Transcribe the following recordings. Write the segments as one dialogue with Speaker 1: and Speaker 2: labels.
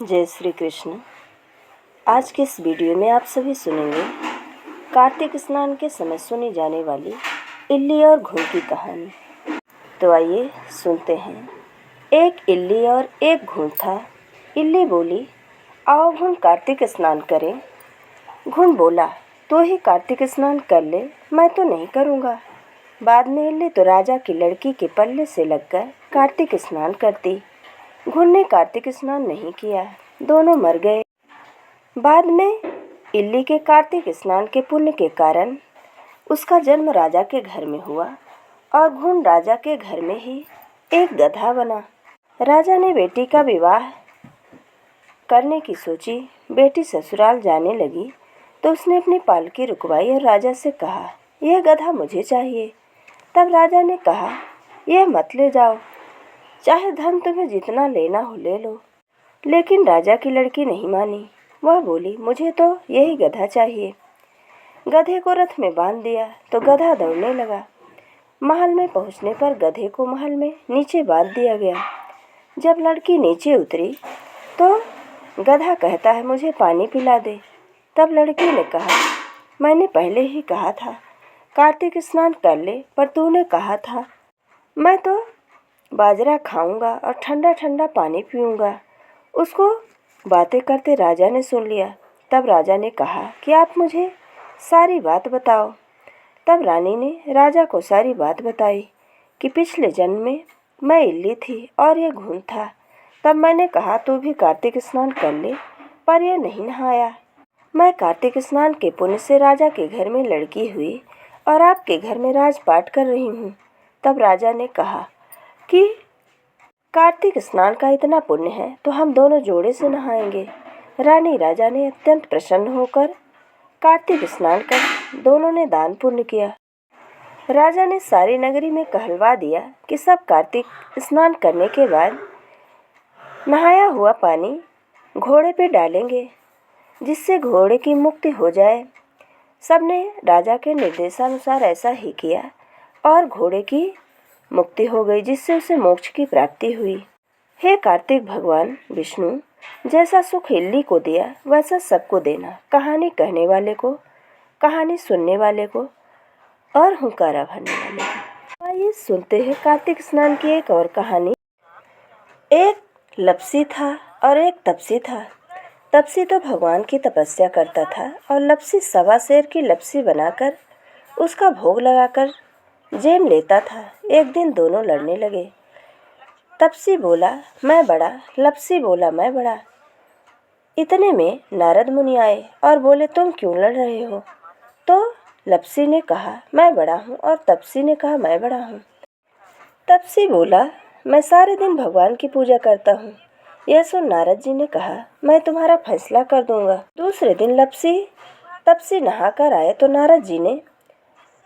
Speaker 1: जय श्री कृष्ण। आज के इस वीडियो में आप सभी सुनेंगे कार्तिक स्नान के समय सुनी जाने वाली इल्ली और घुन की कहानी। तो आइए सुनते हैं। एक इल्ली और एक घुन था। इल्ली बोली, आओ घुन कार्तिक स्नान करें। घुन बोला, तो ही कार्तिक स्नान कर ले, मैं तो नहीं करूँगा। बाद में इल्ली तो राजा की लड़की के पल्ले से लगकर कार्तिक स्नान करती। घुन ने कार्तिक स्नान नहीं किया, दोनों मर गए। बाद में इल्ली के कार्तिक स्नान के पुण्य के कारण उसका जन्म राजा के घर में हुआ और घुन राजा के घर में ही एक गधा बना। राजा ने बेटी का विवाह करने की सोची। बेटी ससुराल जाने लगी तो उसने अपनी पालकी रुकवाई और राजा से कहा, यह गधा मुझे चाहिए। तब राजा ने कहा, यह मत ले जाओ, चाहे धन तुम्हें जितना लेना हो ले लो। लेकिन राजा की लड़की नहीं मानी। वह बोली, मुझे तो यही गधा चाहिए। गधे को रथ में बांध दिया तो गधा दौड़ने लगा। महल में पहुंचने पर गधे को महल में नीचे बांध दिया गया। जब लड़की नीचे उतरी तो गधा कहता है, मुझे पानी पिला दे। तब लड़की ने कहा, मैंने पहले ही कहा था कार्तिक स्नान कर ले, पर तूने कहा था मैं तो बाजरा खाऊंगा और ठंडा ठंडा पानी पीऊंगा। उसको बातें करते राजा ने सुन लिया। तब राजा ने कहा कि आप मुझे सारी बात बताओ। तब रानी ने राजा को सारी बात बताई कि पिछले जन्म में मैं इल्ली थी और ये घुन था। तब मैंने कहा तू भी कार्तिक स्नान कर ले, पर यह नहीं नहाया। मैं कार्तिक स्नान के पुण्य से राजा के घर में लड़की हुई और आपके घर में राजपाट कर रही हूँ। तब राजा ने कहा कि कार्तिक स्नान का इतना पुण्य है तो हम दोनों जोड़े से नहाएंगे। रानी राजा ने अत्यंत प्रसन्न होकर कार्तिक स्नान कर दोनों ने दान पुण्य किया। राजा ने सारी नगरी में कहलवा दिया कि सब कार्तिक स्नान करने के बाद नहाया हुआ पानी घोड़े पे डालेंगे, जिससे घोड़े की मुक्ति हो जाए। सबने राजा के निर्देशानुसार ऐसा ही किया और घोड़े की मुक्ति हो गई, जिससे उसे मोक्ष की प्राप्ति हुई। हे कार्तिक भगवान विष्णु, जैसा सुख इल्ली को दिया वैसा सबको देना। कहानी कहने वाले को, कहानी सुनने वाले को और हुंकारा भरने वाले को। आइए सुनते हैं कार्तिक स्नान की एक और कहानी। एक लप्सी था और एक तपसी था। तपसी तो भगवान की तपस्या करता था और लप्सी सवा शेर की लप्सी बनाकर उसका भोग लगाकर जेम लेता था। एक दिन दोनों लड़ने लगे। तपसी बोला, मैं बड़ा। लप्सी बोला, मैं बड़ा। इतने में नारद मुनि आए और बोले, तुम क्यों लड़ रहे हो? तो लप्सी ने कहा, मैं बड़ा हूँ, और तपसी ने कहा, मैं बड़ा हूँ। तपसी बोला, मैं सारे दिन भगवान की पूजा करता हूँ। यह सुन नारद जी ने कहा, मैं तुम्हारा फैसला कर दूंगा। दूसरे दिन तपसी नहा कर आए तो नारद जी ने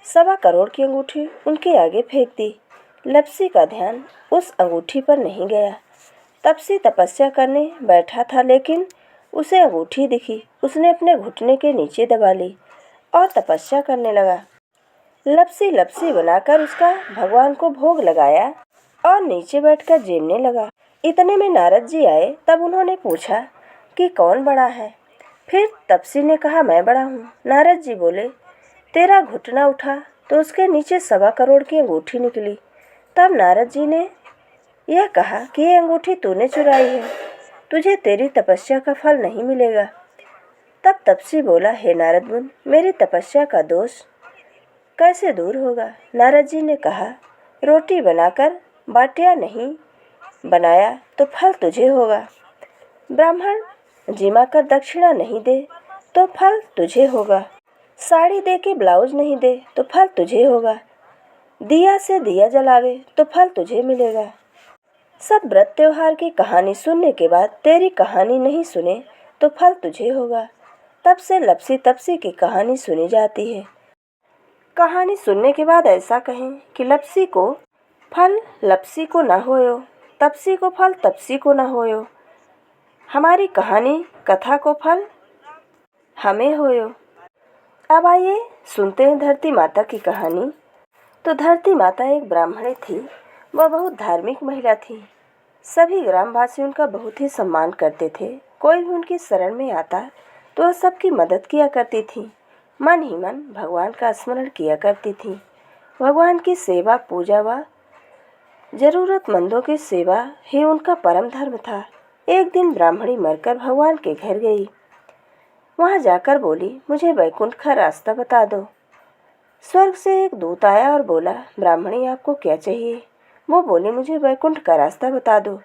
Speaker 1: 1.25 करोड़ की अंगूठी उनके आगे फेंक दी। लप्सी का ध्यान उस अंगूठी पर नहीं गया। तपसी तपस्या करने बैठा था, लेकिन उसे अंगूठी दिखी। उसने अपने घुटने के नीचे दबा ली और तपस्या करने लगा। लप्सी बनाकर उसका भगवान को भोग लगाया और नीचे बैठकर जेमने लगा। इतने में नारद जी आए। तब उन्होंने पूछा कि कौन बड़ा है? फिर तपसी ने कहा, मैं बड़ा हूँ। नारद जी बोले, तेरा घुटना उठा तो उसके नीचे 1.25 करोड़ की अंगूठी निकली। तब नारद जी ने यह कहा कि ये अंगूठी तूने चुराई है, तुझे तेरी तपस्या का फल नहीं मिलेगा। तब तपसी बोला, हे नारद मुनि, मेरी तपस्या का दोष कैसे दूर होगा? नारद जी ने कहा, रोटी बनाकर बाटिया नहीं बनाया तो फल तुझे होगा। ब्राह्मण जिमाकर दक्षिणा नहीं दे तो फल तुझे होगा। साड़ी दे के ब्लाउज नहीं दे तो फल तुझे होगा। दिया से दिया जलावे तो फल तुझे मिलेगा। सब व्रत त्योहार की कहानी सुनने के बाद तेरी कहानी नहीं सुने तो फल तुझे होगा। तब से लप्सी तपसी की कहानी सुनी जाती है। कहानी सुनने के बाद ऐसा कहें कि लप्सी को फल लप्सी को न होयो, तपसी को फल तपसी को न होयो। हमारी कहानी कथा को फल हमें होयो। अब आइए सुनते हैं धरती माता की कहानी। तो धरती माता एक ब्राह्मणी थी। वह बहुत धार्मिक महिला थी। सभी ग्रामवासी उनका बहुत ही सम्मान करते थे कोई भी उनकी शरण में आता तो वह सबकी मदद किया करती थी। मन ही मन भगवान का स्मरण किया करती थी। भगवान की सेवा, पूजा व जरूरतमंदों की सेवा ही उनका परम धर्म था। एक दिन ब्राह्मणी मरकर भगवान के घर गई। वहां जाकर बोली, मुझे वैकुंठ का रास्ता बता दो। स्वर्ग से एक दूत आया और बोला, ब्राह्मणी आपको क्या चाहिए? वो बोली, मुझे वैकुंठ का रास्ता बता दो।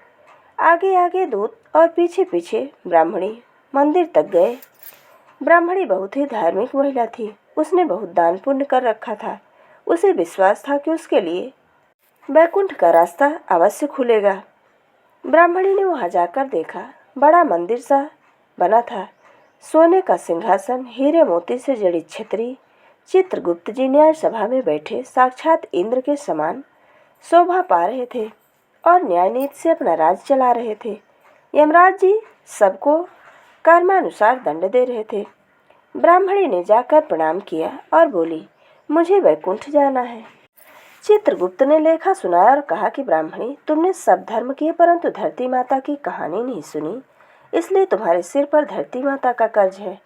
Speaker 1: आगे आगे दूत और पीछे पीछे ब्राह्मणी मंदिर तक गए। ब्राह्मणी बहुत ही धार्मिक महिला थी। उसने बहुत दान पुण्य कर रखा था। उसे विश्वास था कि उसके लिए वैकुंठ का रास्ता अवश्य खुलेगा। ब्राह्मणी ने वहां जाकर देखा, बड़ा मंदिर सा बना था। सोने का सिंहासन, हीरे मोती से जड़ी छतरी। चित्रगुप्त जी न्याय सभा में बैठे साक्षात इंद्र के समान शोभा पा रहे थे और न्याय नीति से अपना राज चला रहे थे। यमराज जी सबको कर्मानुसार दंड दे रहे थे। ब्राह्मणी ने जाकर प्रणाम किया और बोली, मुझे वैकुंठ जाना है। चित्रगुप्त ने लेखा सुनाया और कहा कि ब्राह्मणी, तुमने सब धर्म किए परंतु धरती माता की कहानी नहीं सुनी, इसलिए तुम्हारे सिर पर धरती माता का कर्ज है।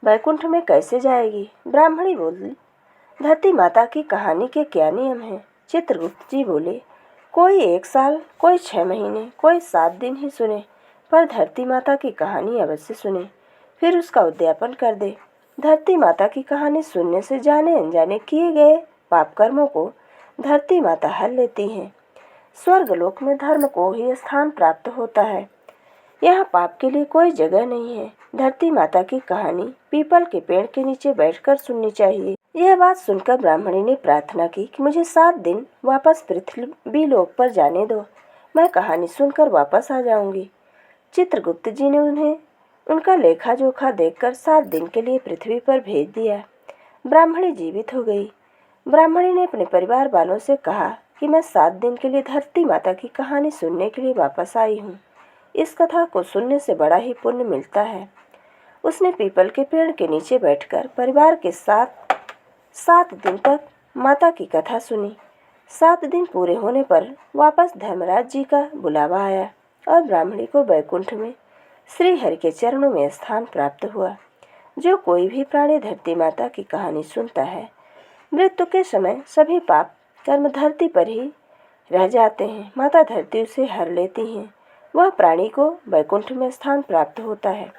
Speaker 1: वैकुंठ में कैसे जाएगी? ब्राह्मणी बोली, धरती माता की कहानी के क्या नियम हैं? चित्रगुप्त जी बोले, कोई 1 साल, कोई 6 महीने, कोई 7 दिन ही सुने, पर धरती माता की कहानी अवश्य सुने, फिर उसका उद्यापन कर दे। धरती माता की कहानी सुनने से जाने अनजाने किए गए पाप कर्मों को धरती माता हर लेती हैं। स्वर्गलोक में धर्म को ही स्थान प्राप्त होता है। यहाँ पाप के लिए कोई जगह नहीं है। धरती माता की कहानी पीपल के पेड़ के नीचे बैठकर सुननी चाहिए। यह बात सुनकर ब्राह्मणी ने प्रार्थना की कि मुझे 7 दिन वापस पृथ्वी लोक पर जाने दो, मैं कहानी सुनकर वापस आ जाऊंगी। चित्रगुप्त जी ने उन्हें उनका लेखा जोखा देखकर 7 दिन के लिए पृथ्वी पर भेज दिया। ब्राह्मणी जीवित हो गई। ब्राह्मणी ने अपने परिवार वालों से कहा कि मैं 7 दिन के लिए धरती माता की कहानी सुनने के लिए वापस आई हूँ। इस कथा को सुनने से बड़ा ही पुण्य मिलता है। उसने पीपल के पेड़ के नीचे बैठकर परिवार के साथ 7 दिन तक माता की कथा सुनी। 7 दिन पूरे होने पर वापस धर्मराज जी का बुलावा आया और ब्राह्मणी को वैकुंठ में श्री हरि के चरणों में स्थान प्राप्त हुआ। जो कोई भी प्राणी धरती माता की कहानी सुनता है, मृत्यु के समय सभी पाप कर्म धरती पर ही रह जाते हैं। माता धरती उसे हर लेती हैं। वह प्राणी को वैकुंठ में स्थान प्राप्त होता है।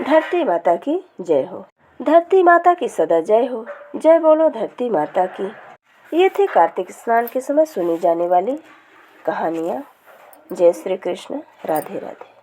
Speaker 1: धरती माता की जय हो। धरती माता की सदा जय हो। जय बोलो धरती माता की। ये थी कार्तिक स्नान के समय सुनी जाने वाली कहानियाँ। जय श्री कृष्ण। राधे राधे।